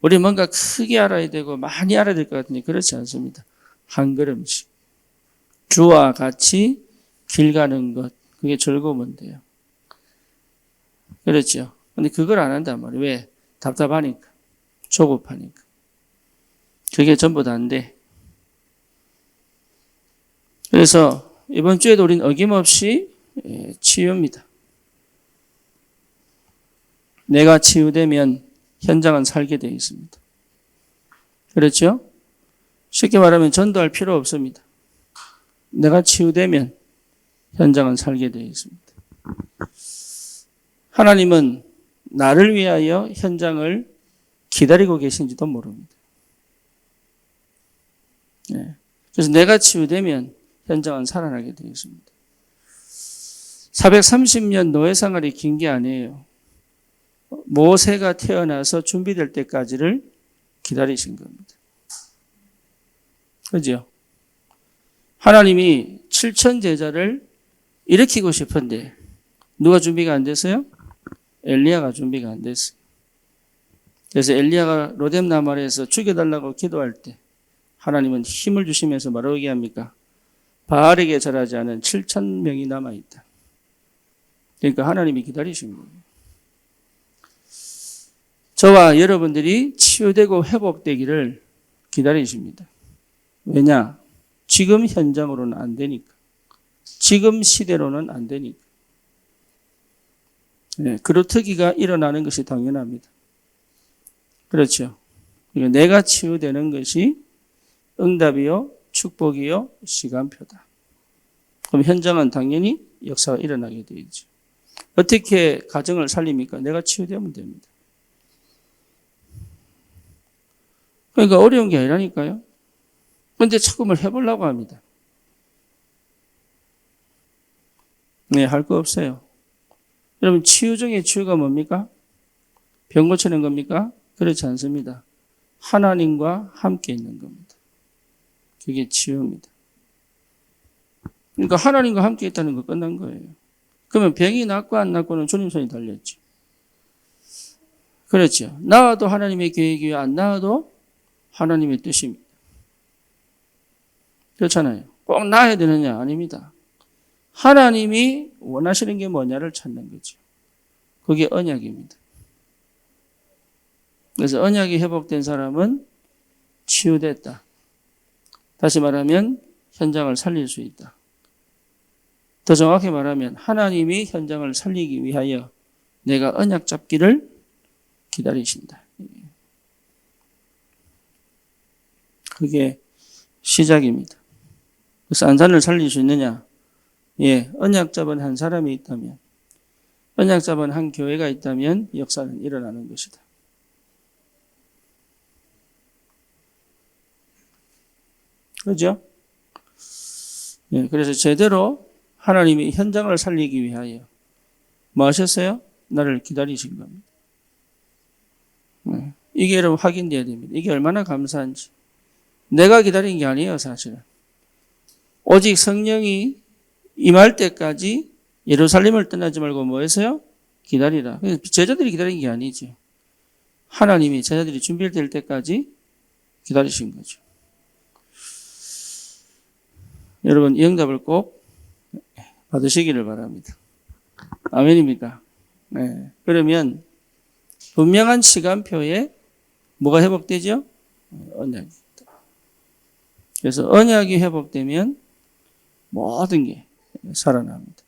우리 뭔가 크게 알아야 되고 많이 알아야 될 것 같은데 그렇지 않습니다. 한 걸음씩. 주와 같이 길 가는 것, 그게 즐거우면 돼요. 그렇죠. 근데 그걸 안 한단 말이에요. 왜? 답답하니까. 조급하니까. 그게 전부 다인데. 그래서 이번 주에도 우리는 어김없이 치유입니다. 내가 치유되면 현장은 살게 되어 있습니다. 그렇죠? 쉽게 말하면 전도할 필요 없습니다. 내가 치유되면 현장은 살게 되어 있습니다. 하나님은 나를 위하여 현장을 기다리고 계신지도 모릅니다. 그래서 내가 치유되면 현장은 살아나게 되어 있습니다. 430년 노예 생활이 긴 게 아니에요. 모세가 태어나서 준비될 때까지를 기다리신 겁니다. 그죠? 하나님이 7천 제자를 일으키고 싶은데 누가 준비가 안 됐어요? 엘리야가 준비가 안 됐어요. 그래서 엘리야가 로뎀 나말에서 죽여달라고 기도할 때 하나님은 힘을 주시면서 뭐라고 얘기합니까? 바알에게 절하지 않은 7천 명이 남아있다. 그러니까 하나님이 기다리신 거예요. 저와 여러분들이 치유되고 회복되기를 기다리십니다. 왜냐? 지금 현장으로는 안 되니까. 지금 시대로는 안 되니까. 그루터기가 일어나는 것이 당연합니다. 그렇죠. 내가 치유되는 것이 응답이요, 축복이요, 시간표다. 그럼 현장은 당연히 역사가 일어나게 되죠. 어떻게 가정을 살립니까? 내가 치유되면 됩니다. 그러니까 어려운 게 아니라니까요. 그런데 자꾸 뭘 해보려고 합니다. 네, 할 거 없어요. 여러분, 치유 중에 치유가 뭡니까? 병 고치는 겁니까? 그렇지 않습니다. 하나님과 함께 있는 겁니다. 그게 치유입니다. 그러니까 하나님과 함께 있다는 거 끝난 거예요. 그러면 병이 낫고 안 낫고는 주님 손이 달렸죠. 그렇죠. 나와도 하나님의 계획이요, 안 나와도 하나님의 뜻입니다. 그렇잖아요. 꼭 나아야 되느냐? 아닙니다. 하나님이 원하시는 게 뭐냐를 찾는 거죠. 그게 언약입니다. 그래서 언약이 회복된 사람은 치유됐다. 다시 말하면 현장을 살릴 수 있다. 더 정확히 말하면 하나님이 현장을 살리기 위하여 내가 언약 잡기를 기다리신다. 그게 시작입니다. 그래서 안산을 살릴 수 있느냐? 언약 잡은 한 사람이 있다면, 언약 잡은 한 교회가 있다면 역사는 일어나는 것이다. 그죠? 그래서 제대로 하나님이 현장을 살리기 위하여 뭐 하셨어요? 나를 기다리신 겁니다. 이게 여러분 확인돼야 됩니다. 이게 얼마나 감사한지. 내가 기다린 게 아니에요, 사실은. 오직 성령이 임할 때까지 예루살렘을 떠나지 말고 뭐 했어요? 기다리라. 제자들이 기다린 게 아니죠. 하나님이 제자들이 준비될 때까지 기다리신 거죠. 여러분, 이 응답을 꼭 받으시기를 바랍니다. 아멘입니까? 네. 그러면 분명한 시간표에 뭐가 회복되죠? 언약이. 그래서 언약이 회복되면 모든 게 살아납니다.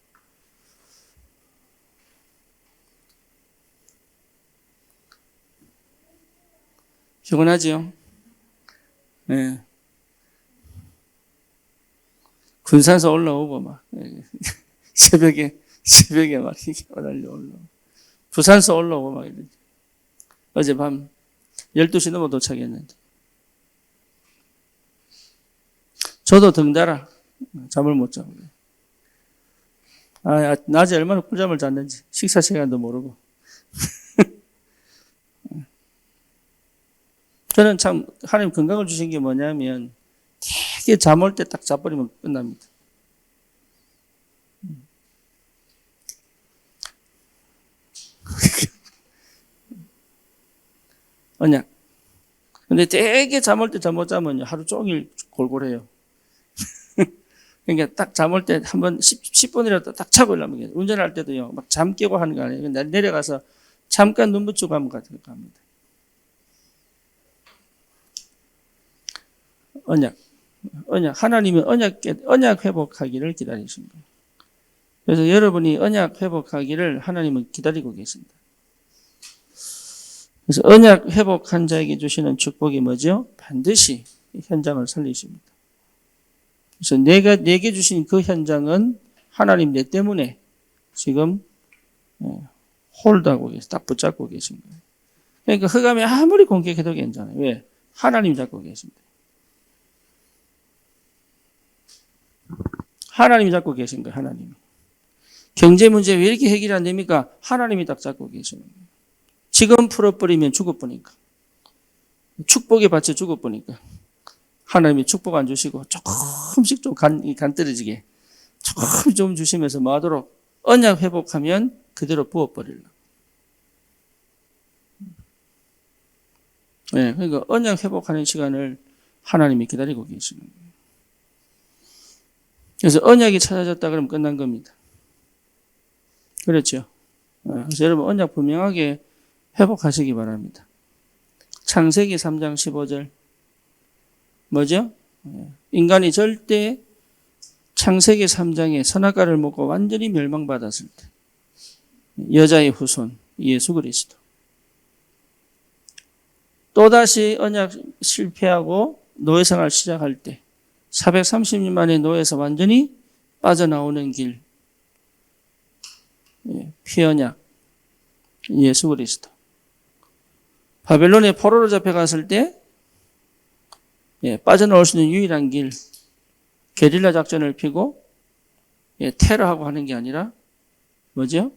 피곤하죠? 네. 군산에서 올라오고 막 새벽에 막 이렇게 올라오고 부산에서 올라오고 막 이러죠. 어젯밤 12시 넘어 도착했는데 저도 덩달아 잠을 못 자고 낮에 얼마나 꿀잠을 잤는지 식사 시간도 모르고 저는 참 하나님 건강을 주신 게 뭐냐면 되게 잠 올 때 딱 자버리면 끝납니다. 언약. 근데 되게 잠 올 때 잠 못 자면요. 하루 종일 골골해요. 그러니까 딱 잠 올 때 한번 10분이라도 딱 자고 일어나면 운전할 때도요. 막 잠 깨고 하는 거 아니에요. 내려가서 잠깐 눈 붙이고 하면 갑니다. 언약. 하나님은 언약 회복하기를 기다리신 거예요. 그래서 여러분이 언약 회복하기를 하나님은 기다리고 계신다. 그래서 언약 회복한 자에게 주시는 축복이 뭐죠? 반드시 현장을 살리십니다. 그래서 내게 주신 그 현장은 하나님 내 때문에 지금 홀드하고 딱 붙잡고 계신 거예요. 그러니까 흑암이 아무리 공격해도 괜찮아요. 왜? 하나님 잡고 계신다. 하나님이 잡고 계신 거예요. 하나님이. 경제 문제 왜 이렇게 해결이 안 됩니까? 하나님이 딱 잡고 계시는 거예요. 지금 풀어버리면 죽어버리니까. 축복의 밭에 죽어버리니까. 하나님이 축복 안 주시고 조금씩 좀 간 떨어지게 조금 좀 주시면서 뭐 하도록 언약 회복하면 그대로 부어버리려고. 네, 그러니까 언약 회복하는 시간을 하나님이 기다리고 계시는 거예요. 그래서 언약이 찾아졌다 그러면 끝난 겁니다. 그렇죠? 그래서 여러분 언약 분명하게 회복하시기 바랍니다. 창세기 3장 15절 뭐죠? 인간이 절대 창세기 3장에 선악과를 먹고 완전히 멸망받았을 때 여자의 후손 예수 그리스도 또다시 언약 실패하고 노예생활 시작할 때 430년 만에 노예에서 완전히 빠져나오는 길 피언약 예수 그리스도 바벨론에 포로로 잡혀갔을 때 빠져나올 수 있는 유일한 길 게릴라 작전을 피고 테러하고 하는 게 아니라 뭐죠?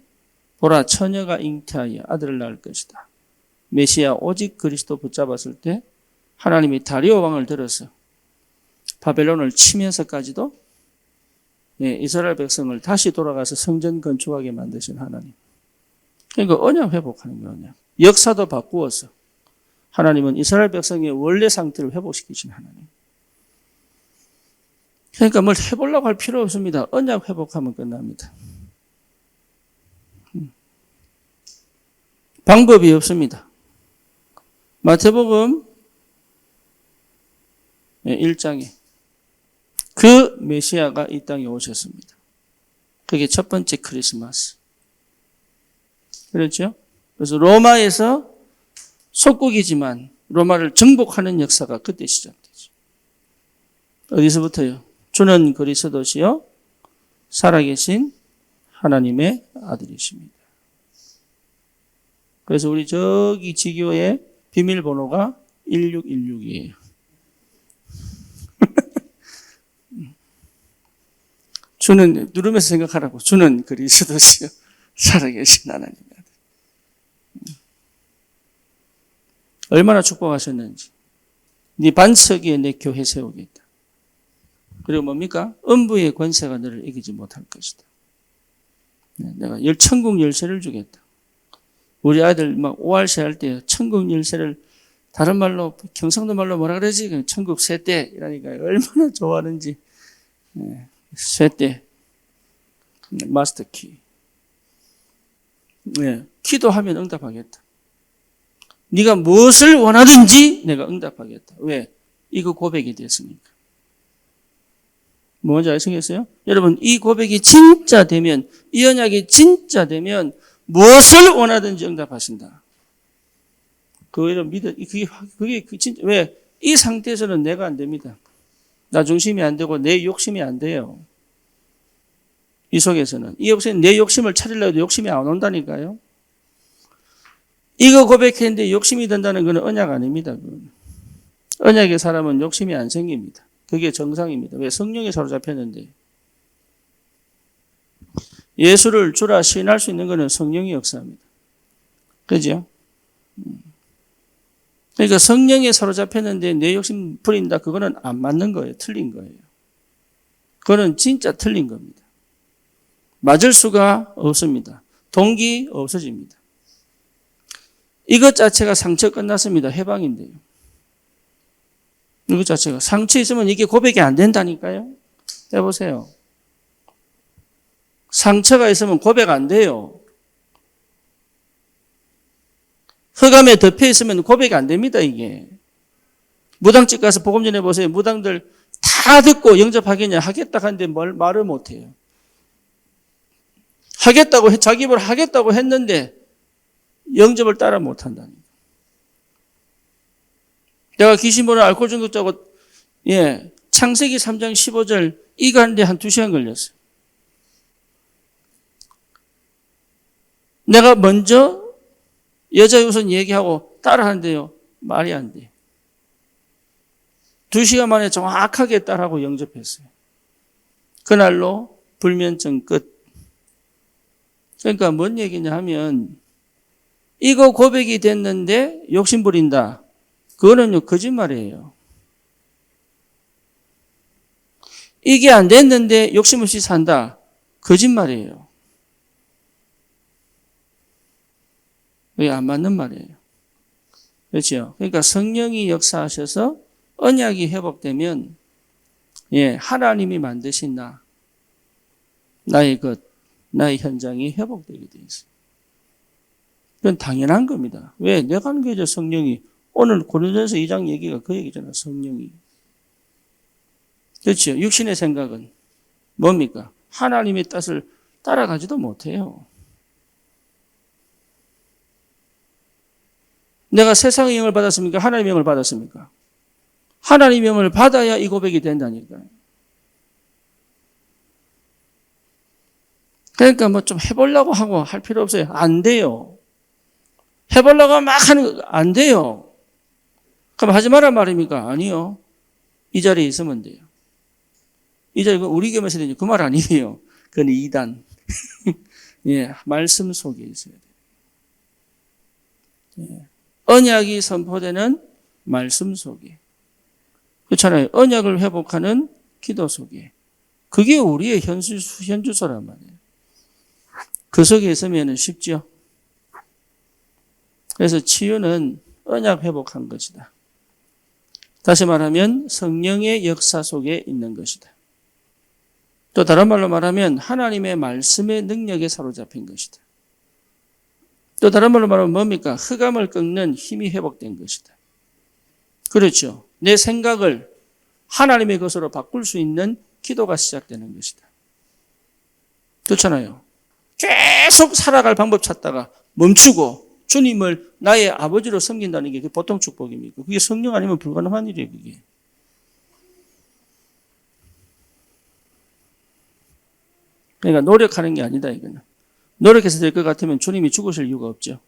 보라 처녀가 잉태하여 아들을 낳을 것이다. 메시아 오직 그리스도 붙잡았을 때 하나님이 다리오 왕을 들어서 바벨론을 치면서까지도 이스라엘 백성을 다시 돌아가서 성전 건축하게 만드신 하나님. 그러니까 언약 회복하는 거예요. 언약. 역사도 바꾸어서 하나님은 이스라엘 백성의 원래 상태를 회복시키신 하나님. 그러니까 뭘 해보려고 할 필요 없습니다. 언약 회복하면 끝납니다. 방법이 없습니다. 마태복음 1장에 그 메시아가 이 땅에 오셨습니다. 그게 첫 번째 크리스마스. 그렇죠? 그래서 로마에서 속국이지만 로마를 정복하는 역사가 그때 시작되죠. 어디서부터요? 주는 그리스도시요 살아계신 하나님의 아들이십니다. 그래서 우리 저기 지교의 비밀번호가 1616이에요. 주는 누르면서 생각하라고. 주는 그리스도시요 살아계신 하나님의 아들. 얼마나 축복하셨는지. 네 반석 위에 내 교회 세우겠다. 그리고 뭡니까? 음부의 권세가 너를 이기지 못할 것이다. 내가 천국 열쇠를 주겠다. 우리 아이들 막 오할시 할 때 천국 열쇠를 다른 말로 경상도 말로 뭐라 그러지? 천국 쇠대 이라니까 얼마나 좋아하는지. 쇠대 마스터키. 기도하면 응답하겠다. 네가 무엇을 원하든지 내가 응답하겠다. 왜? 이거 고백이 됐으니까. 뭔지 아시겠어요? 여러분 이 고백이 진짜 되면 이 언약이 진짜 되면 무엇을 원하든지 응답하신다. 그거를 믿어. 그게 진짜 왜? 이 상태에서는 내가 안 됩니다. 나 중심이 안 되고 내 욕심이 안 돼요. 이 속에서는 이 속에서는 내 욕심을 차리려고 해도 욕심이 안 온다니까요. 이거 고백했는데 욕심이 든다는 것은 언약 아닙니다. 그건. 언약의 사람은 욕심이 안 생깁니다. 그게 정상입니다. 왜? 성령에 사로잡혔는데. 예수를 주라 시인할 수 있는 것은 성령의 역사입니다. 그죠? 그러니까 성령에 사로잡혔는데 내 욕심 부린다. 그거는 안 맞는 거예요. 틀린 거예요. 그거는 진짜 틀린 겁니다. 맞을 수가 없습니다. 동기 없어집니다. 이것 자체가 상처 끝났습니다. 해방인데요. 이거 자체가. 상처 있으면 이게 고백이 안 된다니까요. 해보세요. 상처가 있으면 고백 안 돼요. 흑암에 덮여 있으면 고백이 안 됩니다, 이게. 무당집 가서 복음 전해보세요. 무당들 다 듣고 영접하겠냐? 하겠다 하는데 말을 못해요. 자기 입으로 하겠다고 했는데 영접을 따라 못한다니까. 내가 귀신 보는 알코올 중독자고, 창세기 3장 15절 이거 하는데 한 2시간 걸렸어요. 내가 먼저 여자 우선 얘기하고 따라하는데요. 말이 안 돼. 2시간 만에 정확하게 따라하고 영접했어요. 그날로 불면증 끝. 그러니까 뭔 얘기냐 하면 이거 고백이 됐는데 욕심 부린다. 그거는요 거짓말이에요. 이게 안 됐는데 욕심 없이 산다. 거짓말이에요. 그게 안 맞는 말이에요. 그렇죠? 그러니까 성령이 역사하셔서 언약이 회복되면 하나님이 만드신 나의 것, 나의 현장이 회복되게 돼 있어요. 그건 당연한 겁니다. 왜? 내가 하는 거죠, 성령이. 오늘 고린도전서 2장 얘기가 그 얘기잖아요, 성령이. 그렇죠? 육신의 생각은 뭡니까? 하나님의 뜻을 따라가지도 못해요. 내가 세상의 영을 받았습니까? 하나님의 영을 받았습니까? 하나님의 영을 받아야 이 고백이 된다니까요. 그러니까 뭐 좀 해보려고 하고 할 필요 없어요. 안 돼요. 해보려고 막 하는 거 안 돼요. 그럼 하지 말란 말입니까? 아니요. 이 자리에 있으면 돼요. 이 자리에 우리 겸해서 되죠. 그 말 아니에요. 그건 이단. 말씀 속에 있어야 돼요. 언약이 선포되는 말씀 속에. 그렇잖아요. 언약을 회복하는 기도 속에. 그게 우리의 현주소란 말이에요. 그 속에 있으면 쉽죠. 그래서 치유는 언약 회복한 것이다. 다시 말하면 성령의 역사 속에 있는 것이다. 또 다른 말로 말하면 하나님의 말씀의 능력에 사로잡힌 것이다. 또 다른 말로 말하면 뭡니까? 흑암을 꺾는 힘이 회복된 것이다. 그렇죠. 내 생각을 하나님의 것으로 바꿀 수 있는 기도가 시작되는 것이다. 그렇잖아요. 계속 살아갈 방법 찾다가 멈추고 주님을 나의 아버지로 섬긴다는 게 보통 축복입니까? 그게 성령 아니면 불가능한 일이에요, 그게. 그러니까 노력하는 게 아니다, 이거는. 노력해서 될 것 같으면 주님이 죽으실 이유가 없죠.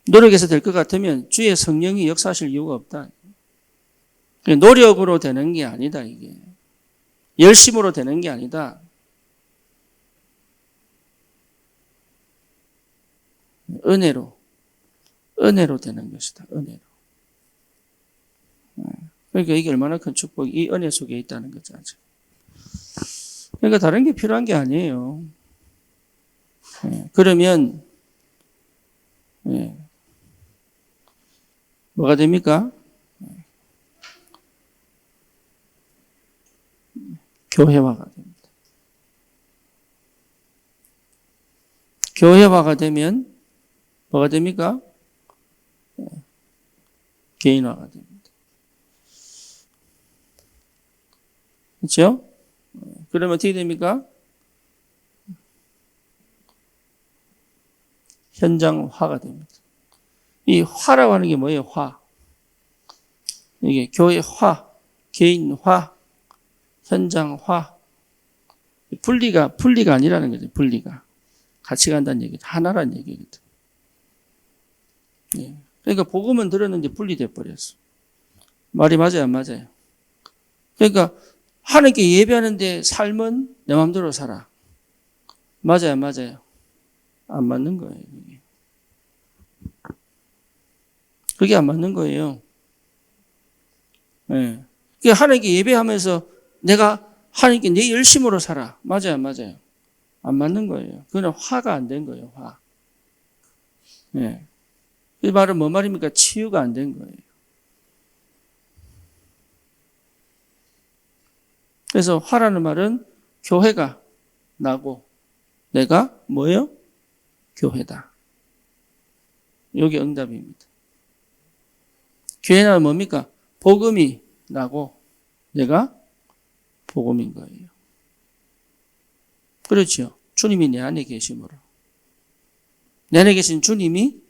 노력해서 될 것 같으면 주의 성령이 역사하실 이유가 없다. 노력으로 되는 게 아니다, 이게. 열심으로 되는 게 아니다. 은혜로 되는 것이다. 은혜로. 그러니까 이게 얼마나 큰 축복이 이 은혜 속에 있다는 거죠. 그러니까 다른 게 필요한 게 아니에요. 그러면 뭐가 됩니까? 교회화가 됩니다. 교회화가 되면 뭐가 됩니까? 개인화가 됩니다. 그렇죠? 그러면 어떻게 됩니까? 현장화가 됩니다. 이 화라고 하는 게 뭐예요? 화. 이게 교회화, 개인화, 현장화. 분리가 아니라는 거죠. 분리가. 같이 간다는 얘기죠. 하나라는 얘기거든. 그러니까 복음은 들었는데 분리돼 버렸어. 말이 맞아요, 안 맞아요? 그러니까 하나님께 예배하는데 삶은 내 마음대로 살아. 맞아요, 안 맞아요? 안 맞는 거예요. 그게 안 맞는 거예요. 그러니까 하나님께 예배하면서 내가 하나님께 내 열심으로 살아. 맞아요, 안 맞아요? 안 맞는 거예요. 그건 화가 안 된 거예요, 화. 이 말은 뭐 말입니까? 치유가 안 된 거예요. 그래서 화라는 말은 교회가 나고 내가 뭐예요? 교회다. 이게 응답입니다. 교회는 뭡니까? 복음이 나고 내가 복음인 거예요. 그렇죠. 주님이 내 안에 계심으로. 내 안에 계신 주님이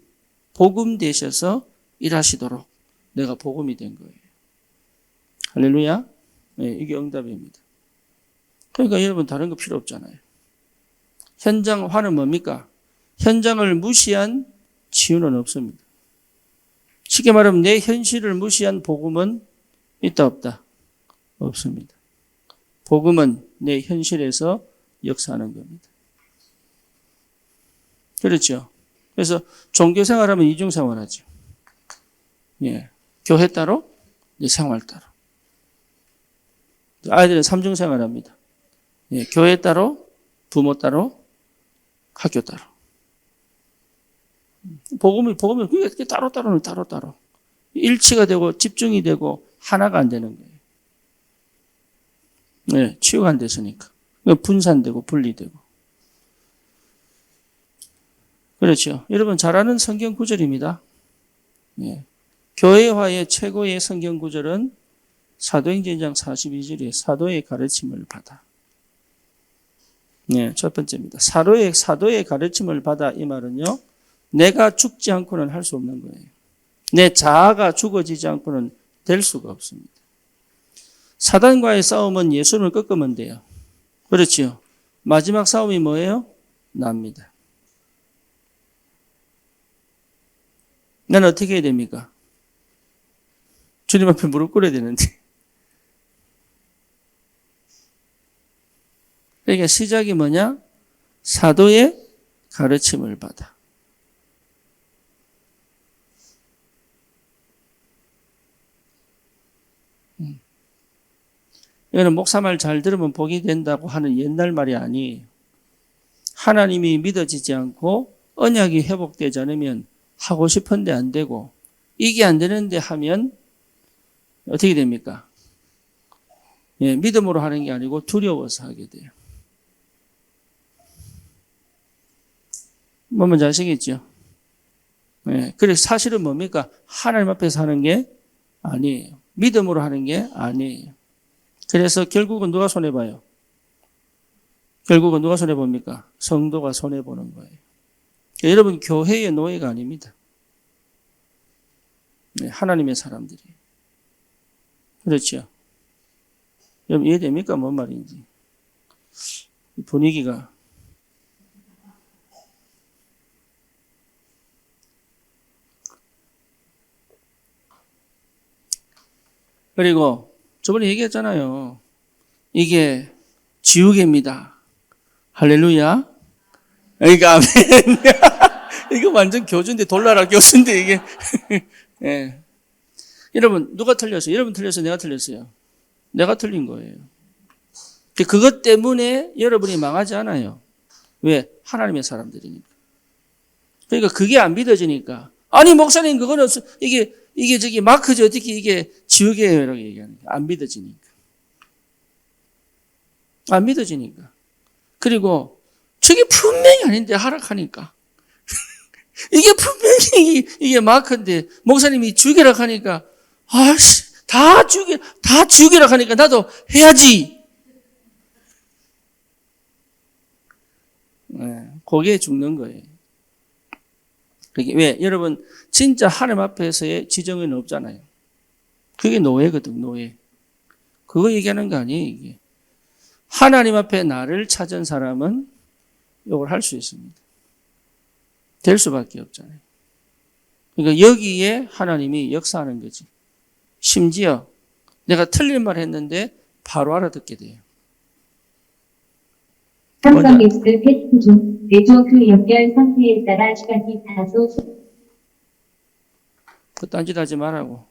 복음 되셔서 일하시도록 내가 복음이 된 거예요. 할렐루야. 네, 이게 응답입니다. 그러니까 여러분 다른 거 필요 없잖아요. 현장 화는 뭡니까? 현장을 무시한 치유는 없습니다. 쉽게 말하면 내 현실을 무시한 복음은 있다 없다? 없습니다. 복음은 내 현실에서 역사하는 겁니다. 그렇죠. 그래서 종교 생활하면 이중 생활하죠. 예, 교회 따로, 내 생활 따로. 아이들은 삼중 생활합니다. 예, 교회 따로, 부모 따로, 학교 따로. 복음이 그게 따로따로는 따로따로. 일치가 되고 집중이 되고 하나가 안 되는 거예요. 네, 치유가 안 됐으니까. 분산되고 분리되고. 그렇죠. 여러분 잘 아는 성경 구절입니다. 네. 교회화의 최고의 성경 구절은 사도행전 1장 42절에 사도의 가르침을 받아. 네, 첫 번째입니다. 사도의 가르침을 받아 이 말은요. 내가 죽지 않고는 할 수 없는 거예요. 내 자아가 죽어지지 않고는 될 수가 없습니다. 사단과의 싸움은 예수를 꺾으면 돼요. 그렇지요. 마지막 싸움이 뭐예요? 납니다. 나는 어떻게 해야 됩니까? 주님 앞에 무릎 꿇어야 되는데. 그러니까 시작이 뭐냐? 사도의 가르침을 받아. 이거는 목사 말 잘 들으면 복이 된다고 하는 옛날 말이 아니에요. 하나님이 믿어지지 않고 언약이 회복되지 않으면 하고 싶은데 안 되고 이게 안 되는데 하면 어떻게 됩니까? 예, 믿음으로 하는 게 아니고 두려워서 하게 돼요. 뭔지 아시겠죠? 예, 그래서 사실은 뭡니까? 하나님 앞에서 하는 게 아니에요. 믿음으로 하는 게 아니에요. 그래서 결국은 누가 손해봐요? 결국은 누가 손해봅니까? 성도가 손해보는 거예요. 그러니까 여러분 교회의 노예가 아닙니다. 네, 하나님의 사람들이. 그렇죠. 여러분 이해됩니까? 뭔 말인지. 분위기가. 그리고 저번에 얘기했잖아요. 이게 지우개입니다. 할렐루야. 그러니까 아멘. 이거 완전 교주인데 돌나라 교수인데 이게. 네. 여러분 누가 틀렸어요? 여러분 틀렸어요? 내가 틀렸어요? 내가 틀린 거예요. 그것 때문에 여러분이 망하지 않아요. 왜? 하나님의 사람들이니까. 그러니까 그게 안 믿어지니까. 아니 목사님 그거는 이게 저기 마크지 어떻게 이게 지우개예요? 라고 얘기하는 거예요. 안 믿어지니까. 안 믿어지니까. 그리고 저게 분명히 아닌데 하락하니까. 이게 분명히 이게 마크인데 목사님이 지우개라고 하니까 아씨 다 지우개라고 하니까 나도 해야지. 네, 거기에 죽는 거예요. 그게 왜? 여러분 진짜 하나님 앞에서의 지정은 없잖아요. 그게 노예거든, 노예. 그거 얘기하는 거 아니에요, 이게. 하나님 앞에 나를 찾은 사람은 이걸 할 수 있습니다. 될 수밖에 없잖아요. 그러니까 여기에 하나님이 역사하는 거지. 심지어 내가 틀린 말 했는데 바로 알아듣게 돼요. 삼성 X 테스트 중 네트워크 연결 상태에 따라 시간이 다소 그 딴짓 하지 말라고.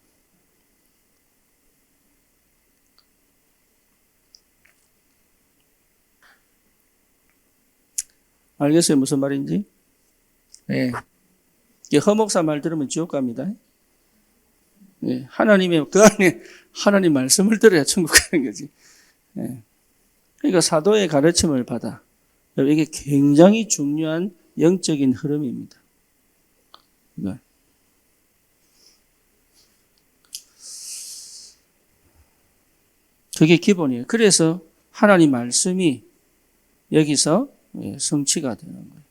알겠어요? 무슨 말인지? 네. 허목사 말 들으면 지옥 갑니다. 네. 하나님의, 그 안에 하나님 말씀을 들어야 천국 가는 거지. 예. 그러니까 사도의 가르침을 받아. 이게 굉장히 중요한 영적인 흐름입니다. 이걸. 그게 기본이에요. 그래서 하나님 말씀이 여기서 성취가 되는 거예요.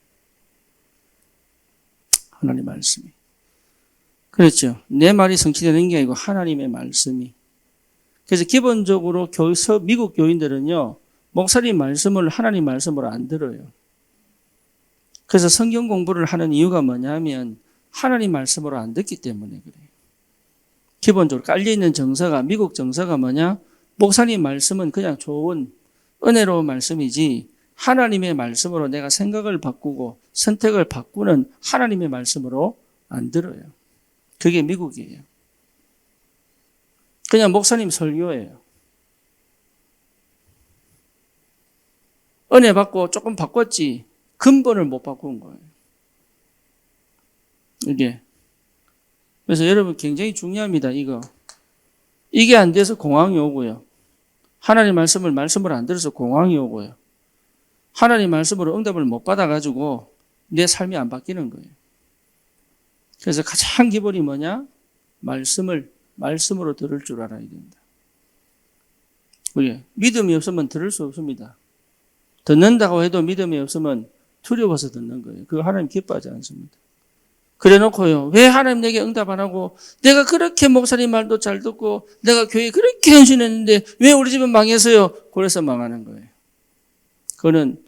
하나님 말씀이. 그렇죠. 내 말이 성취되는 게 아니고 하나님의 말씀이. 그래서 기본적으로 미국 교인들은요, 목사님 말씀을 하나님 말씀으로 안 들어요. 그래서 성경 공부를 하는 이유가 뭐냐면 하나님 말씀으로 안 듣기 때문에 그래요. 기본적으로 깔려있는 정서가, 미국 정서가 뭐냐? 목사님 말씀은 그냥 좋은 은혜로운 말씀이지 하나님의 말씀으로 내가 생각을 바꾸고 선택을 바꾸는 하나님의 말씀으로 안 들어요. 그게 미국이에요. 그냥 목사님 설교예요. 은혜 받고 조금 바꿨지 근본을 못 바꾼 거예요. 이게. 그래서 여러분 굉장히 중요합니다. 이게 안 돼서 공황이 오고요. 하나님 말씀을 안 들어서 공황이 오고요. 하나님 말씀으로 응답을 못 받아가지고 내 삶이 안 바뀌는 거예요. 그래서 가장 기본이 뭐냐? 말씀으로 들을 줄 알아야 된다. 믿음이 없으면 들을 수 없습니다. 듣는다고 해도 믿음이 없으면 두려워서 듣는 거예요. 그거 하나님 기뻐하지 않습니다. 그래 놓고요. 왜 하나님 내게 응답 안 하고 내가 그렇게 목사님 말도 잘 듣고 내가 교회에 그렇게 헌신했는데 왜 우리 집은 망했어요? 그래서 망하는 거예요. 그거는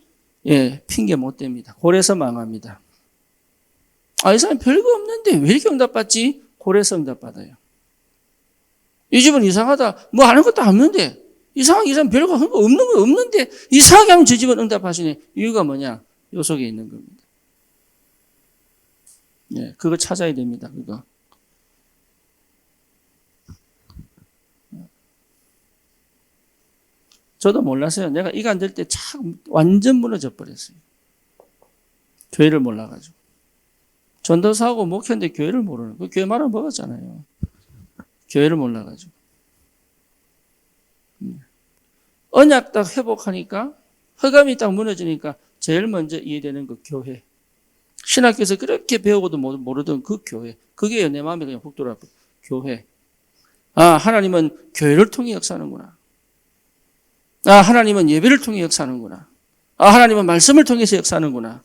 핑계 못 댑니다. 그래서 망합니다. 이 사람 별거 없는데 왜 이렇게 응답받지? 그래서 응답받아요. 이 집은 이상하다. 뭐 하는 것도 없는데 이상하게 이 사람 별거 없는 거 없는데 이상하게 하면 저 집은 응답하시네. 이유가 뭐냐? 요 속에 있는 겁니다. 그거 찾아야 됩니다. 그거. 저도 몰랐어요. 내가 이거 안 될 때 참 완전 무너져 버렸어요. 교회를 몰라가지고. 전도사하고 목회인데 교회를 모르는 거. 교회 말은 먹었잖아요. 교회를 몰라가지고. 언약 딱 회복하니까 허감이 딱 무너지니까 제일 먼저 이해되는 그 교회. 신학교에서 그렇게 배우고도 모르던 그 교회. 그게 내 마음에 그냥 훅 들어와. 교회. 하나님은 교회를 통해 역사하는구나. 하나님은 예배를 통해 역사하는구나. 하나님은 말씀을 통해서 역사하는구나.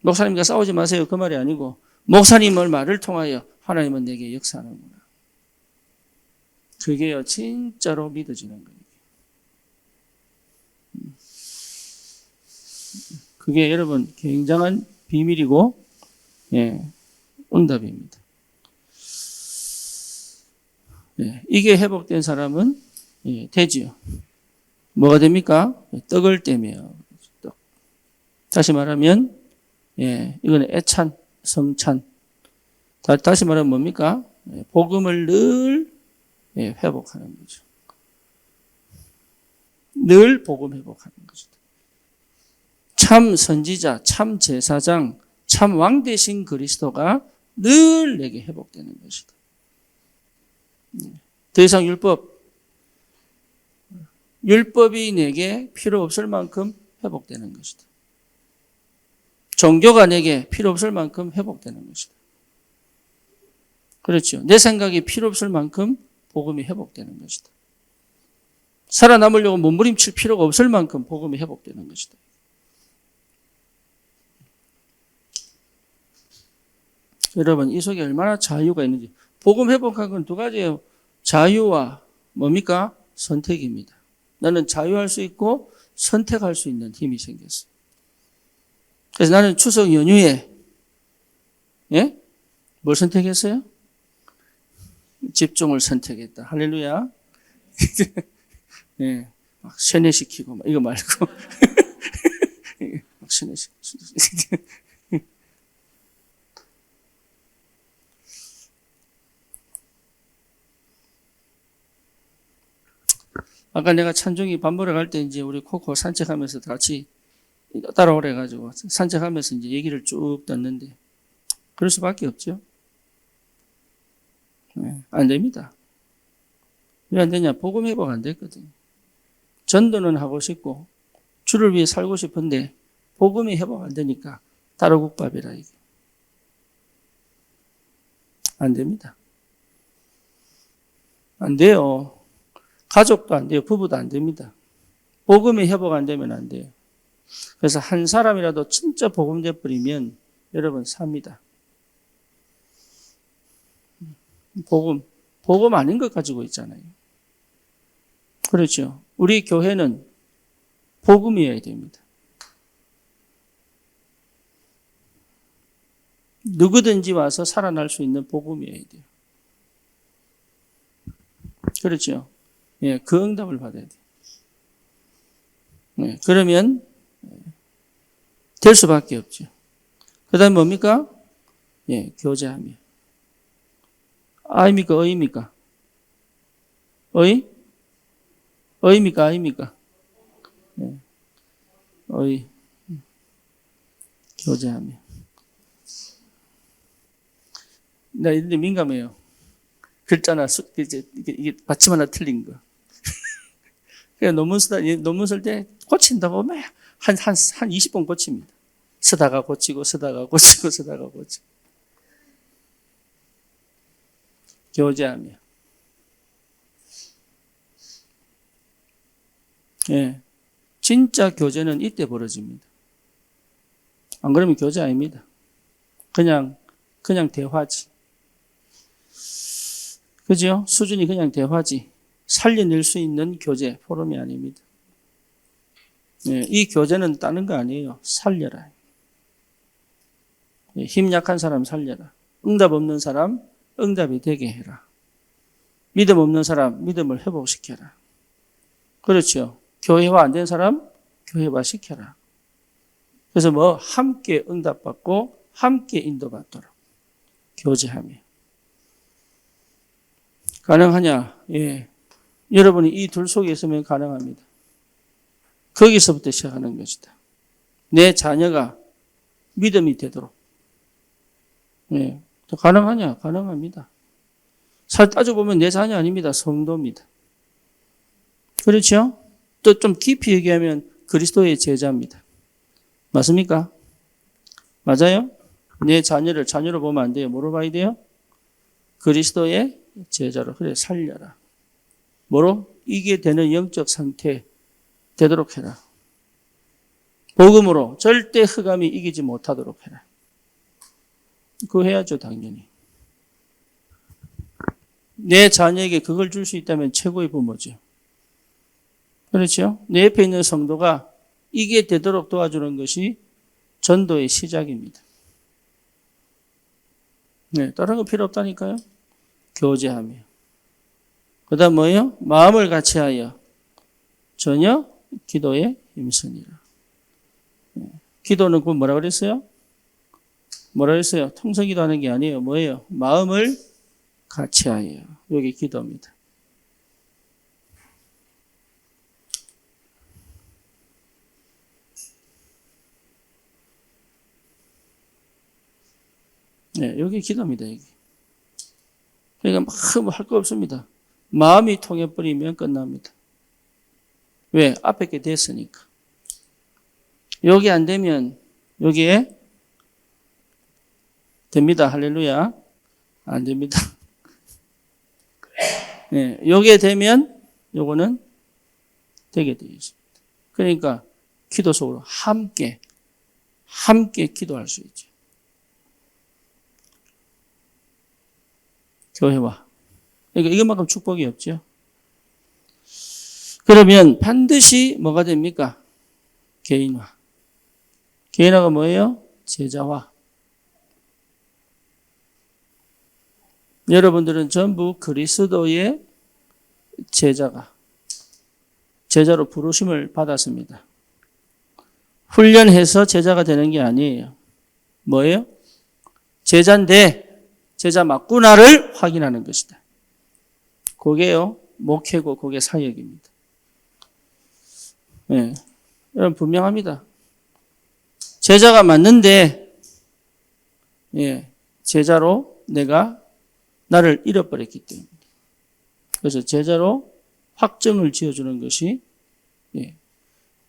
목사님과 싸우지 마세요. 그 말이 아니고 목사님의 말을 통하여 하나님은 내게 역사하는구나. 그게요 진짜로 믿어지는 거예요. 그게 여러분 굉장한 비밀이고 응답입니다. 이게 회복된 사람은 되지요. 뭐가 됩니까? 떡을 떼며 떡. 다시 말하면 이거는 애찬, 성찬. 다시 말하면 뭡니까? 복음을 늘 회복하는 거죠. 늘 복음 회복하는 거죠. 참 선지자, 참 제사장, 참 왕 되신 그리스도가 늘 내게 회복되는 것이다. 더 이상 율법이 내게 필요 없을 만큼 회복되는 것이다. 종교가 내게 필요 없을 만큼 회복되는 것이다. 그렇죠. 내 생각이 필요 없을 만큼 복음이 회복되는 것이다. 살아남으려고 몸부림칠 필요가 없을 만큼 복음이 회복되는 것이다. 여러분, 이 속에 얼마나 자유가 있는지. 복음 회복한 건 두 가지예요. 자유와 뭡니까? 선택입니다. 나는 자유할 수 있고 선택할 수 있는 힘이 생겼어요. 그래서 나는 추석 연휴에 뭘 선택했어요? 집중을 선택했다. 할렐루야. 막 세뇌시키고 막 이거 말고 막 세뇌시키고. 아까 내가 찬종이 밥 먹으러 갈 때 이제 우리 코코 산책하면서 같이 따라오래 가지고 산책하면서 이제 얘기를 쭉 듣는데 그럴 수밖에 없죠. 안 됩니다. 왜 안 되냐? 복음 회복 안 됐거든요. 전도는 하고 싶고 주를 위해 살고 싶은데 복음이 회복 안 되니까 따로 국밥이라 이게. 안 됩니다. 안 돼요. 가족도 안 돼요. 부부도 안 됩니다. 복음이 회복 안 되면 안 돼요. 그래서 한 사람이라도 진짜 복음 돼버리면 여러분 삽니다. 복음 아닌 것 가지고 있잖아요. 그렇죠. 우리 교회는 복음이어야 됩니다. 누구든지 와서 살아날 수 있는 복음이어야 돼요. 그렇죠. 예, 그 응답을 받아야 돼요. 예, 그러면 될 수밖에 없죠. 그 다음에 뭡니까? 예, 교제하며. 아입니까? 어입니까? 어이? 어입니까? 아입니까? 예, 어이. 교제하며. 나 이런데 민감해요. 글자나 이게 받침 하나 틀린 거. 그래서 논문 쓸 때 고친다고 막 한 20번 고칩니다. 쓰다가 고치고, 쓰다가 고치고, 쓰다가 고치고. 교제하며. 예. 진짜 교제는 이때 벌어집니다. 안 그러면 교제 아닙니다. 그냥 대화지. 그죠? 수준이 그냥 대화지. 살려낼 수 있는 교제, 포럼이 아닙니다. 예, 이 교제는 다른 거 아니에요. 살려라. 예, 힘 약한 사람 살려라. 응답 없는 사람 응답이 되게 해라. 믿음 없는 사람 믿음을 회복시켜라. 그렇죠. 교회화 안 된 사람 교회화 시켜라. 그래서 함께 응답받고 함께 인도받도록 교제하며. 가능하냐? 예. 여러분이 이 둘 속에 있으면 가능합니다. 거기서부터 시작하는 것이다. 내 자녀가 믿음이 되도록. 예. 가능하냐? 가능합니다. 살 따져보면 내 자녀 아닙니다. 성도입니다. 그렇죠? 또 좀 깊이 얘기하면 그리스도의 제자입니다. 맞습니까? 맞아요? 내 자녀를 자녀로 보면 안 돼요. 뭐로 봐야 돼요? 그리스도의 제자로. 그래, 살려라. 뭐로? 이게 되는 영적 상태 되도록 해라. 복음으로 절대 흑암이 이기지 못하도록 해라. 그거 해야죠, 당연히. 내 자녀에게 그걸 줄 수 있다면 최고의 부모죠. 그렇죠? 내 옆에 있는 성도가 이게 되도록 도와주는 것이 전도의 시작입니다. 네, 다른 거 필요 없다니까요. 교제하며. 그 다음 뭐예요? 마음을 같이하여 전혀 기도에 힘쓰니라. 기도는 그 뭐라 그랬어요? 뭐라 그랬어요? 통성 기도하는 게 아니에요. 뭐예요? 마음을 같이하여. 여기 기도입니다. 네, 여기 기도입니다. 여기. 그러니까 막 할 거 없습니다. 마음이 통해버리면 끝납니다. 왜? 앞에 게 됐으니까. 여기 안 되면 여기에 됩니다. 할렐루야. 안 됩니다. 네, 여기에 되면 요거는 되게 되어 있습니다. 그러니까 기도 속으로 함께 기도할 수 있죠. 교회와. 그러니까 이것만큼 축복이 없죠. 그러면 반드시 뭐가 됩니까? 개인화. 개인화가 뭐예요? 제자화. 여러분들은 전부 그리스도의 제자로 부르심을 받았습니다. 훈련해서 제자가 되는 게 아니에요. 뭐예요? 제자인데 제자 맞구나를 확인하는 것이다. 그게요, 목회고 그게 사역입니다. 네. 여러분 분명합니다. 제자가 맞는데, 예, 제자로 나를 잃어버렸기 때문에. 그래서 제자로 확정을 지어주는 것이 예.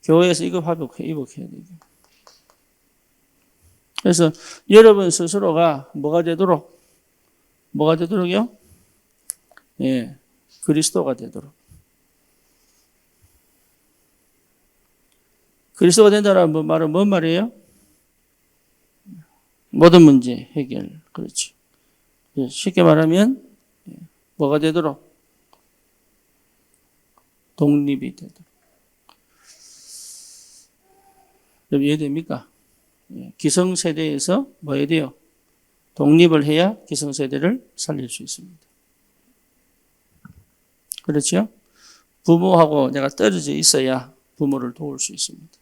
교회에서 이거 회복해야 돼요. 그래서 여러분 스스로가 뭐가 되도록요? 예. 그리스도가 되도록. 그리스도가 된다는 말은 뭔 말이에요? 모든 문제 해결. 그렇죠. 쉽게 말하면 뭐가 되도록? 독립이 되도록. 이해됩니까? 기성세대에서 뭐 해야 돼요? 독립을 해야 기성세대를 살릴 수 있습니다. 그렇죠? 부모하고 내가 떨어져 있어야 부모를 도울 수 있습니다.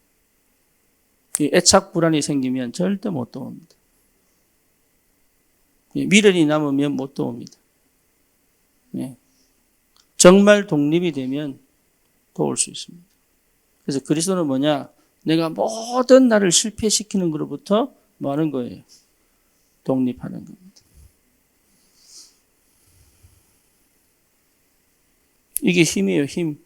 이 애착 불안이 생기면 절대 못 도웁니다. 미련이 남으면 못 도웁니다. 정말 독립이 되면 도울 수 있습니다. 그래서 그리스도는 뭐냐? 내가 모든 나를 실패시키는 것로부터 뭐 하는 거예요? 독립하는 겁니다. 이게 힘이에요, 힘.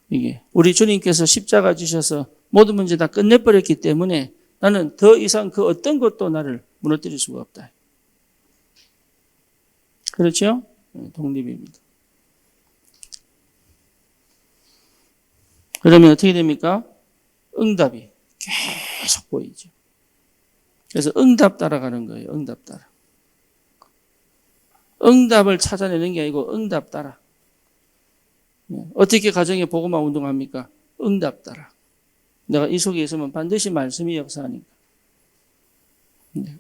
이게. 우리 주님께서 십자가 지셔서 모든 문제 다 끝내버렸기 때문에 나는 더 이상 그 어떤 것도 나를 무너뜨릴 수가 없다. 그렇죠? 독립입니다. 그러면 어떻게 됩니까? 응답이 계속 보이죠. 그래서 응답 따라가는 거예요. 응답 따라. 응답을 찾아내는 게 아니고 응답 따라. 어떻게 가정의 복음화 운동합니까? 응답 따라. 내가 이 속에 있으면 반드시 말씀이 역사하니까.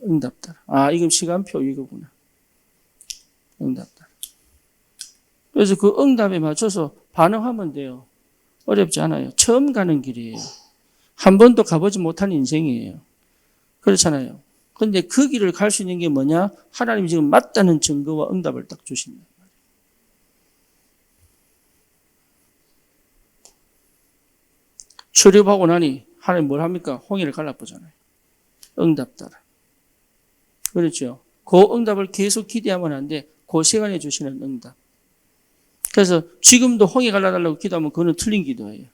응답 따라. 아, 이건 시간표 이거구나. 응답 따라. 그래서 그 응답에 맞춰서 반응하면 돼요. 어렵지 않아요. 처음 가는 길이에요. 한 번도 가보지 못한 인생이에요. 그렇잖아요. 그런데 그 길을 갈 수 있는 게 뭐냐? 하나님이 지금 맞다는 증거와 응답을 딱 주신다. 출입하고 나니 하나님 뭘 합니까? 홍해를 갈라보잖아요. 응답 따라. 그렇죠. 그 응답을 계속 기대하면 안 돼. 그 시간에 주시는 응답. 그래서 지금도 홍해 갈라달라고 기도하면 그거는 틀린 기도예요.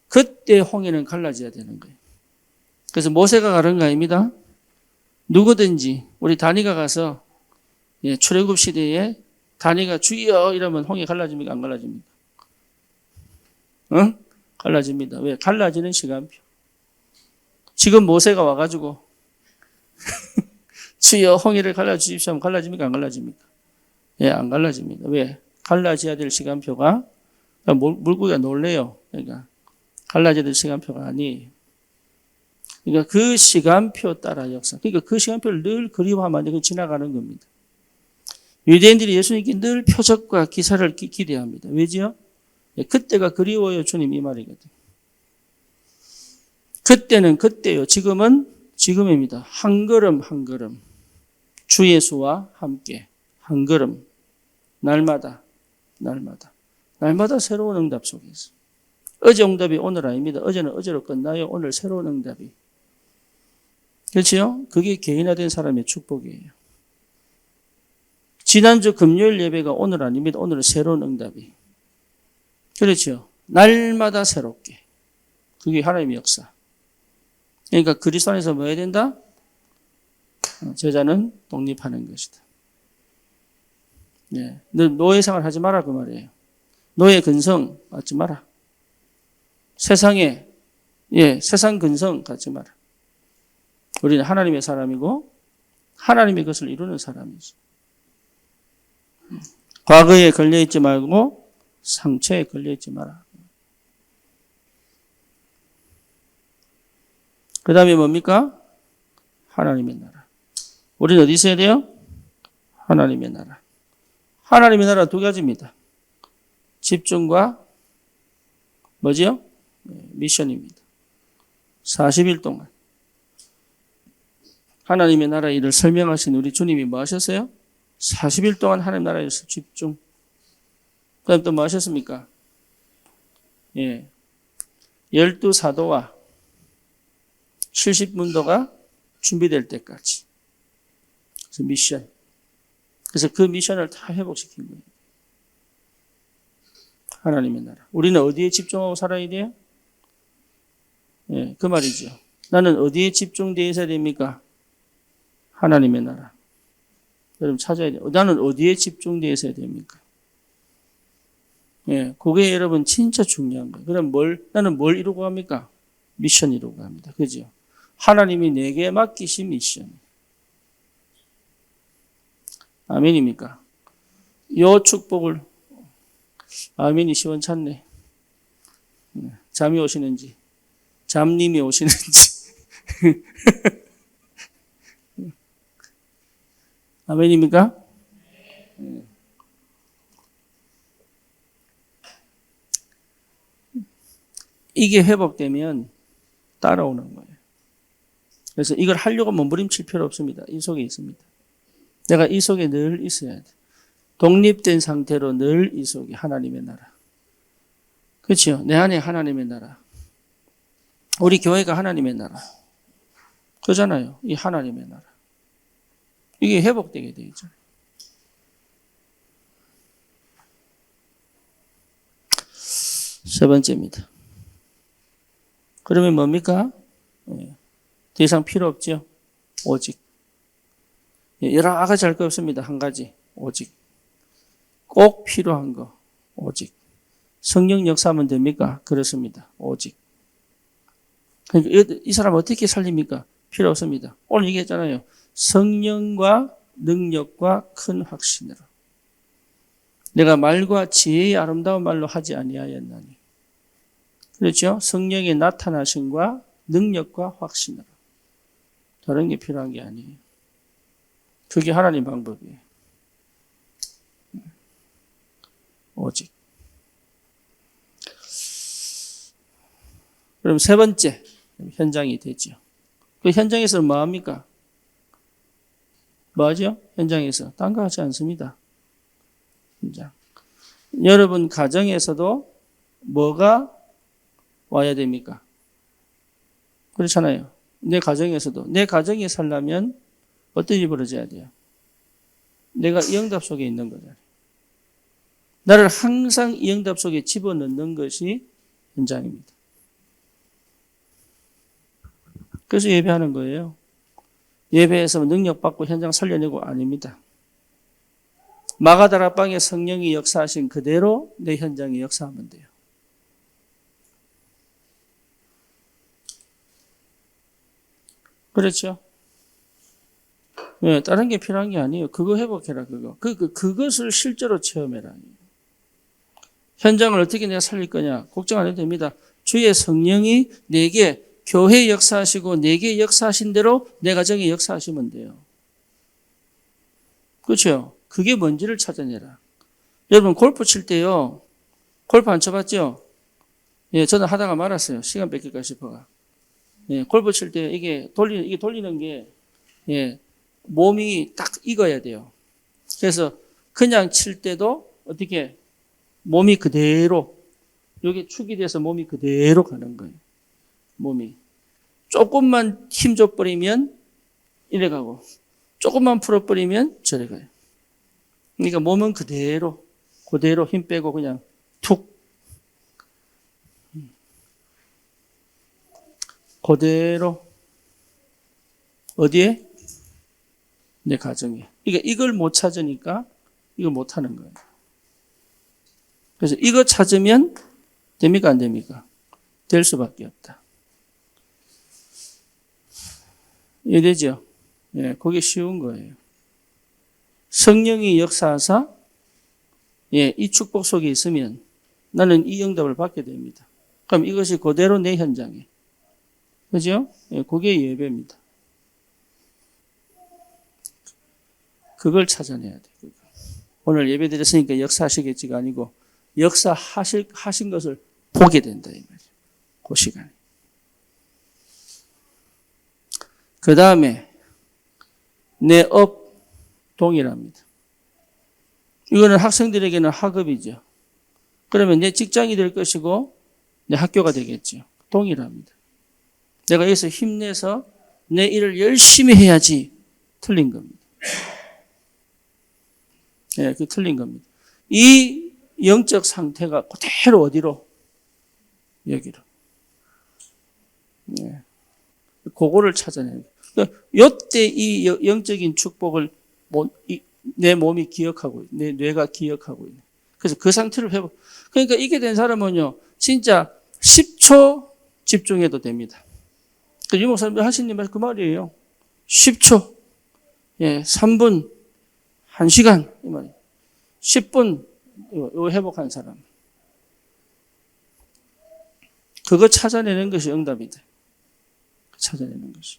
그때 홍해는 갈라져야 되는 거예요. 그래서 모세가 가는 거 아닙니다. 누구든지 우리 다니가 가서 출애굽 시대에 다니가 주여 이러면 홍해 갈라집니까? 안 갈라집니까? 응? 갈라집니다. 왜? 갈라지는 시간표. 지금 모세가 와가지고 주여 홍해를 갈라주십시오 하면 갈라집니까? 안 갈라집니까? 예, 안 갈라집니다. 왜? 갈라져야 될 시간표가 물고기가 놀래요. 그러니까 갈라져야 될 시간표가 아니에요. 그러니까 그 시간표 따라 역사. 그러니까 그 시간표를 늘 그리워하면 안 되고 지나가는 겁니다. 유대인들이 예수님께 늘 표적과 기사를 기대합니다. 왜지요? 그때가 그리워요. 주님 이 말이거든요. 그때는 그때요. 지금은 지금입니다. 한 걸음 한 걸음 주 예수와 함께 한 걸음 날마다 새로운 응답 속에서. 어제 응답이 오늘 아닙니다. 어제는 어제로 끝나요. 오늘 새로운 응답이. 그렇죠? 그게 개인화된 사람의 축복이에요. 지난주 금요일 예배가 오늘 아닙니다. 오늘은 새로운 응답이. 그렇죠? 날마다 새롭게. 그게 하나님의 역사. 그러니까 그리스도 안에서 뭐 해야 된다? 제자는 독립하는 것이다. 네. 노예생활 하지 마라 그 말이에요. 노예 근성 갖지 마라. 세상에 세상 근성 갖지 마라. 우리는 하나님의 사람이고 하나님의 것을 이루는 사람이죠. 과거에 걸려있지 말고 상처에 걸려있지 마라. 그 다음에 뭡니까? 하나님의 나라. 우리는 어디 있어야 돼요? 하나님의 나라. 하나님의 나라 두 가지입니다. 집중과 뭐지요? 미션입니다. 40일 동안 하나님의 나라 일을 설명하신 우리 주님이 뭐 하셨어요? 40일 동안 하나님 나라에서 집중. 그 다음 또 뭐 하셨습니까? 12사도와 70문도가 준비될 때까지. 그래서 미션. 그래서 그 미션을 다 회복시킨 거예요. 하나님의 나라. 우리는 어디에 집중하고 살아야 돼요? 예, 그 말이죠. 나는 어디에 집중되어 있어야 됩니까? 하나님의 나라. 여러분 찾아야 돼요. 나는 어디에 집중되어 있어야 됩니까? 예, 그게 여러분 진짜 중요한 거예요. 그럼 나는 뭘 이루고 갑니까? 미션 이루고 갑니다. 그죠? 하나님이 내게 맡기신 미션. 아멘입니까? 요 축복을, 아멘이 시원찮네. 잠이 오시는지, 잠님이 오시는지. 아멘입니까? 이게 회복되면 따라오는 거예요. 그래서 이걸 하려고 몸부림칠 필요 없습니다. 이 속에 있습니다. 내가 이 속에 늘 있어야 돼. 독립된 상태로 늘 이 속에 하나님의 나라. 그렇죠? 내 안에 하나님의 나라. 우리 교회가 하나님의 나라. 그잖아요. 이 하나님의 나라. 이게 회복되게 되어 있잖아요. 세 번째입니다. 그러면 뭡니까? 더 이상 필요 없죠. 오직. 여러 가지 할 거 없습니다. 한 가지. 오직. 꼭 필요한 거. 오직. 성령 역사하면 됩니까? 그렇습니다. 오직. 그러니까 이 사람 어떻게 살립니까? 필요 없습니다. 오늘 얘기했잖아요. 성령과 능력과 큰 확신으로. 내가 말과 지혜의 아름다운 말로 하지 아니하였나니. 그렇죠? 성령의 나타나심과 능력과 확신으로. 다른 게 필요한 게 아니에요. 그게 하나님 방법이에요. 오직. 그럼 세 번째 현장이 되죠. 그 현장에서는 뭐 합니까? 뭐 하죠? 현장에서. 딴 거 하지 않습니다. 현장. 여러분 가정에서도 뭐가 와야 됩니까? 그렇잖아요. 내 가정에서도. 내 가정에 살려면 어떤 일이 벌어져야 돼요? 내가 이 응답 속에 있는 거잖아요. 나를 항상 이 응답 속에 집어넣는 것이 현장입니다. 그래서 예배하는 거예요. 예배에서 능력받고 현장 살려내고 아닙니다. 마가다락방에 성령이 역사하신 그대로 내 현장에 역사하면 돼요. 그렇죠? 네, 다른 게 필요한 게 아니에요. 그거 회복해라, 그거. 그것을 실제로 체험해라. 현장을 어떻게 내가 살릴 거냐? 걱정 안 해도 됩니다. 주의 성령이 내게 교회에 역사하시고 내게 역사하신 대로 내 가정에 역사하시면 돼요. 그렇죠? 그게 뭔지를 찾아내라. 여러분 골프 칠 때요. 골프 안 쳐봤죠? 예, 저는 하다가 말았어요. 시간 뺏길까 싶어가. 예, 골프 칠 때 이게 돌리는 게 예, 몸이 딱 익어야 돼요. 그래서 그냥 칠 때도 어떻게 몸이 그대로 여기 축이 돼서 몸이 그대로 가는 거예요. 몸이 조금만 힘 줘버리면 이래 가고 조금만 풀어버리면 저래 가요. 그러니까 몸은 그대로 힘 빼고 그냥 툭 그대로 어디에? 내 가정에. 그러니까 이걸 못 찾으니까 이걸 못 하는 거예요. 그래서 이거 찾으면 됩니까? 안 됩니까? 될 수밖에 없다. 이해되죠? 예, 그게 쉬운 거예요. 성령이 역사하사 예, 이 축복 속에 있으면 나는 이 응답을 받게 됩니다. 그럼 이것이 그대로 내 현장에. 그죠? 예, 그게 예배입니다. 그걸 찾아내야 돼. 오늘 예배 드렸으니까 역사하시겠지가 아니고 역사하신 것을 보게 된다. 이 말이에요. 그 시간에. 그 다음에 내 업 동일합니다. 이거는 학생들에게는 학업이죠. 그러면 내 직장이 될 것이고 내 학교가 되겠죠. 동일합니다. 내가 여기서 힘내서 내 일을 열심히 해야지 틀린 겁니다. 예, 그 틀린 겁니다. 이 영적 상태가 그대로 어디로? 여기로. 예. 그거를 찾아내는 거예요. 그러니까 요때 이 영적인 축복을 내 몸이 기억하고, 내 뇌가 기억하고 있는. 그래서 그 상태를 회복. 그러니까 이게 된 사람은요, 진짜 10초 집중해도 됩니다. 유 목사님들 하시는 말 그 말이에요. 10초, 예, 3분, 1시간, 이 말이에요. 10분, 이거 회복한 사람. 그거 찾아내는 것이 응답이다. 찾아내는 것이.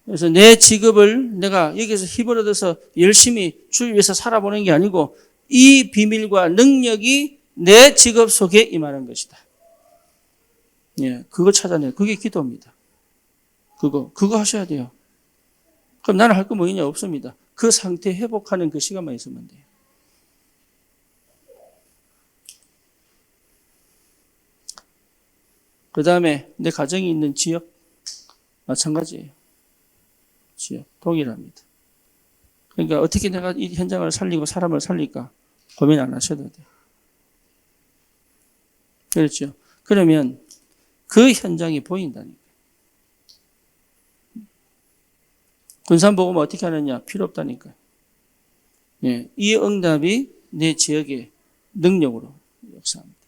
그래서 내 직업을 내가 여기서 힘을 얻어서 열심히 주를 위해서 살아보는 게 아니고 이 비밀과 능력이 내 직업 속에 임하는 것이다. 예, 그거 찾아내. 그게 기도입니다. 그거 하셔야 돼요. 그럼 나는 할 거 뭐 있냐? 없습니다. 그 상태 회복하는 그 시간만 있으면 돼요. 그 다음에 내 가정이 있는 지역, 마찬가지예요. 지역, 동일합니다. 그러니까 어떻게 내가 이 현장을 살리고 사람을 살릴까 고민 안 하셔도 돼요. 그렇죠. 그러면 그 현장이 보인다니까. 군산복음은 어떻게 하느냐? 필요 없다니까. 예, 이 응답이 내 지역의 능력으로 역사합니다.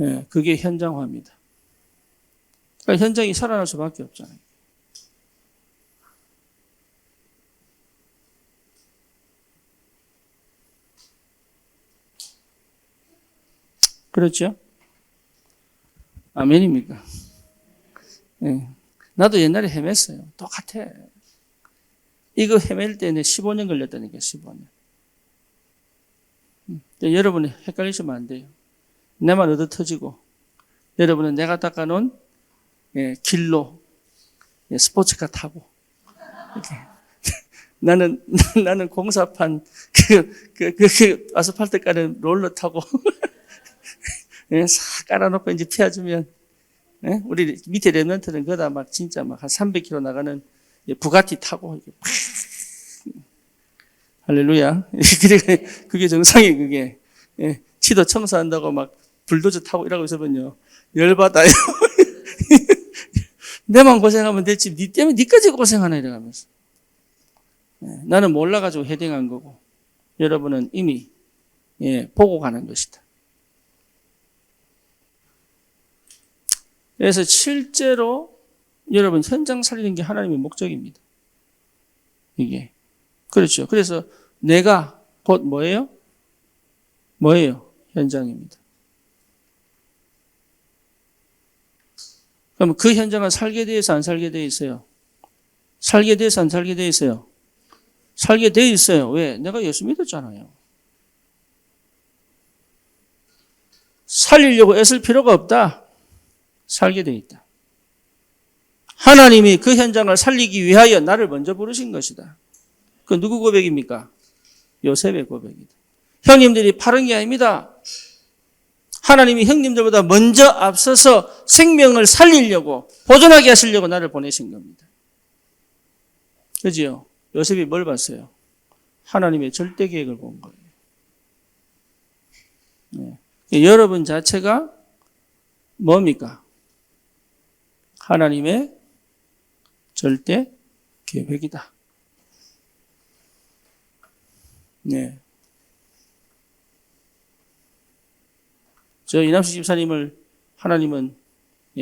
예, 그게 현장화입니다. 그러니까 현장이 살아날 수밖에 없잖아요. 그렇죠? 아멘입니까? 예. 나도 옛날에 헤맸어요. 똑같아. 이거 헤맬 때는 15년 걸렸다니까, 15년. 여러분이 헷갈리시면 안 돼요. 내만 얻어 터지고, 여러분은 내가 닦아놓은 길로 스포츠카 타고, 이렇게. 나는 공사판, 아스팔트 깔은 롤러 타고, 싹 깔아놓고 이제 피워주면, 우리 밑에 랩런트는 거다 막 진짜 막 한 300km 나가는 부가티 타고, 이렇게 팍. 할렐루야. 그게 정상이 그게. 치도 청소한다고 막 불도저 타고 이러고 있으면요. 열받아요. 내만 고생하면 됐지. 니 때문에 니까지 고생하나 이러면서. 나는 몰라가지고 헤딩한 거고. 여러분은 이미 보고 가는 것이다. 그래서 실제로 여러분 현장 살리는 게 하나님의 목적입니다. 이게. 그렇죠. 그래서 내가 곧 뭐예요? 현장입니다. 그럼 그 현장은 살게 돼 있어, 안 살게 돼 있어요? 살게 돼 있어, 안 살게 돼 있어요? 살게 돼 있어요. 왜? 내가 예수 믿었잖아요. 살리려고 애쓸 필요가 없다. 살게 돼 있다. 하나님이 그 현장을 살리기 위하여 나를 먼저 부르신 것이다. 그 누구 고백입니까? 요셉의 고백이다. 형님들이 파른 게 아닙니다. 하나님이 형님들보다 먼저 앞서서 생명을 살리려고 보존하게 하시려고 나를 보내신 겁니다. 그죠? 요셉이 뭘 봤어요? 하나님의 절대 계획을 본 거예요. 네. 여러분 자체가 뭡니까? 하나님의 절대 계획이다. 네. 저 이남식 집사님을 하나님은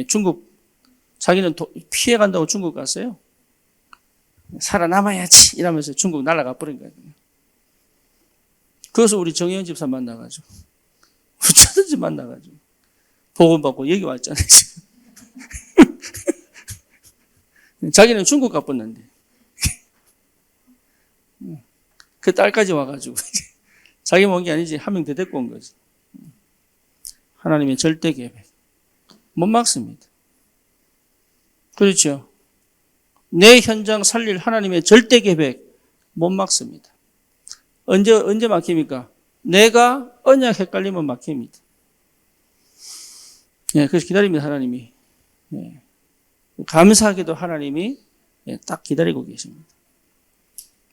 중국, 자기는 피해간다고 중국 갔어요. 살아남아야지 이러면서 중국 날아가 버린 거예요. 그래서 우리 정혜연 집사 만나가지고 어쩌든지 만나가지고 복음 받고 여기 왔잖아요. 자기는 중국 가버렸는데 그 딸까지 와가지고 자기 온 게 아니지 한 명 더 데리고 온 거지. 하나님의 절대 계획 못 막습니다. 그렇죠. 내 현장 살릴 하나님의 절대 계획 못 막습니다. 언제 막힙니까? 내가 언약 헷갈리면 막힙니다. 그래서 기다립니다. 하나님이. 감사하게도 하나님이 딱 기다리고 계십니다.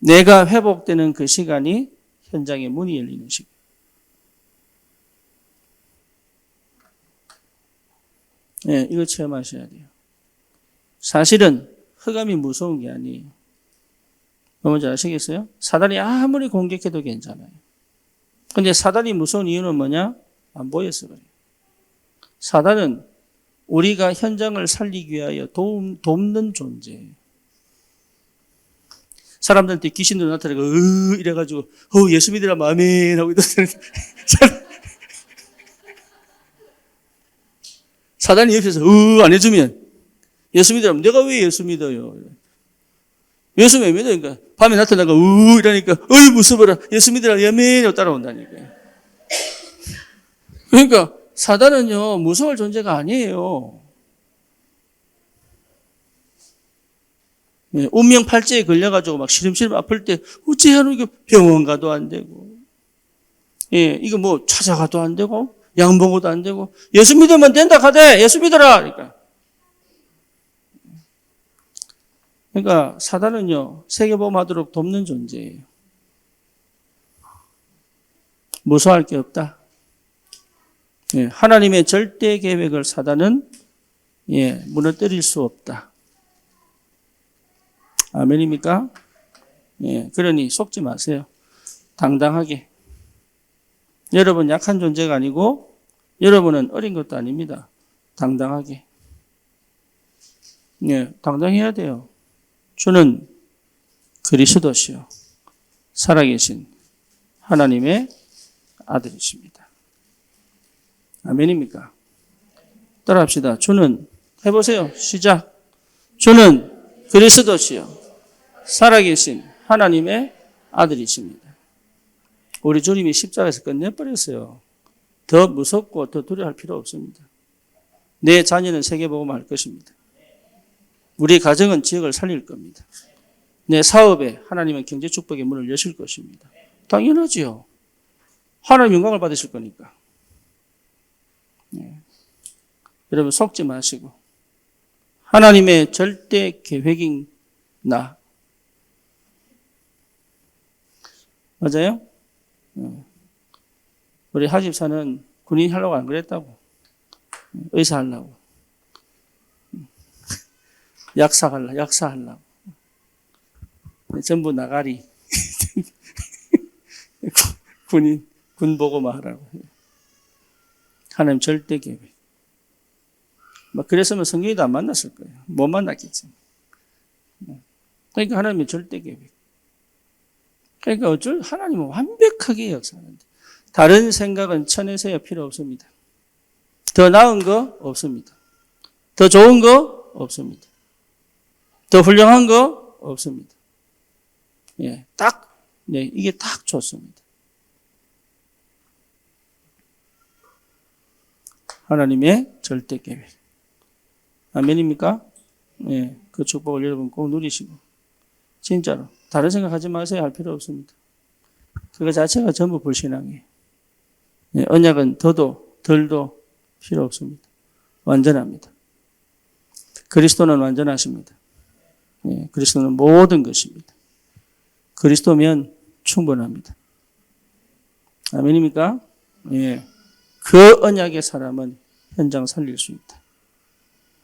내가 회복되는 그 시간이 현장의 문이 열리는 시간. 예, 이거 체험하셔야 돼요. 사실은 흑암이 무서운 게 아니에요. 뭔지 아시겠어요? 사단이 아무리 공격해도 괜찮아요. 근데 사단이 무서운 이유는 뭐냐? 안 보여서 그래요. 사단은 우리가 현장을 살리기 위하여 돕는 존재예요. 사람들한테 귀신도 나타나고 이래가지고 예수 믿으라 아멘 하고 사단이 옆에서 안 해주면 예수 믿으라 내가 왜 예수 믿어요? 예수 왜 믿어? 그러니까 밤에 나타나고 이러니까 무서워라 예수 믿으라 아멘 하고 따라온다니까. 그러니까 사단은요 무서울 존재가 아니에요. 예, 운명 팔찌에 걸려가지고 막 시름시름 아플 때 어찌하노 이거 병원 가도 안 되고, 예, 이거 뭐 찾아가도 안 되고, 약 먹어도 안 되고, 예수 믿으면 된다 카대 예수 믿어라. 그러니까 사단은요 세계보험하도록 돕는 존재예요. 무서워할 게 없다. 예, 하나님의 절대 계획을 사단은 무너뜨릴 수 없다. 아멘입니까? 예, 그러니 속지 마세요. 당당하게. 여러분 약한 존재가 아니고 여러분은 어린 것도 아닙니다. 당당하게. 예, 당당해야 돼요. 주는 그리스도시요 살아계신 하나님의 아들이십니다. 아멘입니까? 따라합시다. 주는 해보세요. 시작. 주는 그리스도시요 살아계신 하나님의 아들이십니다. 우리 주님이 십자가에서 끝내버렸어요. 더 무섭고 더 두려워할 필요 없습니다. 내 자녀는 세계복음을 할 것입니다. 우리 가정은 지역을 살릴 겁니다. 내 사업에 하나님은 경제축복의 문을 여실 것입니다. 당연하지요. 하나님 영광을 받으실 거니까. 네. 여러분 속지 마시고 하나님의 절대 계획인 나. 맞아요? 우리 하집사는 군인 하려고 안 그랬다고. 의사 하려고. 약사하려고. 전부 나가리. 군 보고만 하라고. 하나님 절대 계획. 막 그랬으면 성경이도 안 만났을 거예요. 못 만났겠지. 그러니까 하나님의 절대 계획. 그러니까 하나님은 완벽하게 역사하는데 다른 생각은 천에서야 필요 없습니다. 더 나은 거 없습니다. 더 좋은 거 없습니다. 더 훌륭한 거 없습니다. 예, 이게 딱 좋습니다. 하나님의 절대 계획. 아멘입니까? 예, 그 축복을 여러분 꼭 누리시고. 진짜로. 다른 생각하지 마세요. 할 필요 없습니다. 그거 자체가 전부 불신앙이에요. 예, 언약은 더도 덜도 필요 없습니다. 완전합니다. 그리스도는 완전하십니다. 예, 그리스도는 모든 것입니다. 그리스도면 충분합니다. 아멘입니까? 예, 그 언약의 사람은 현장 살릴 수 있다.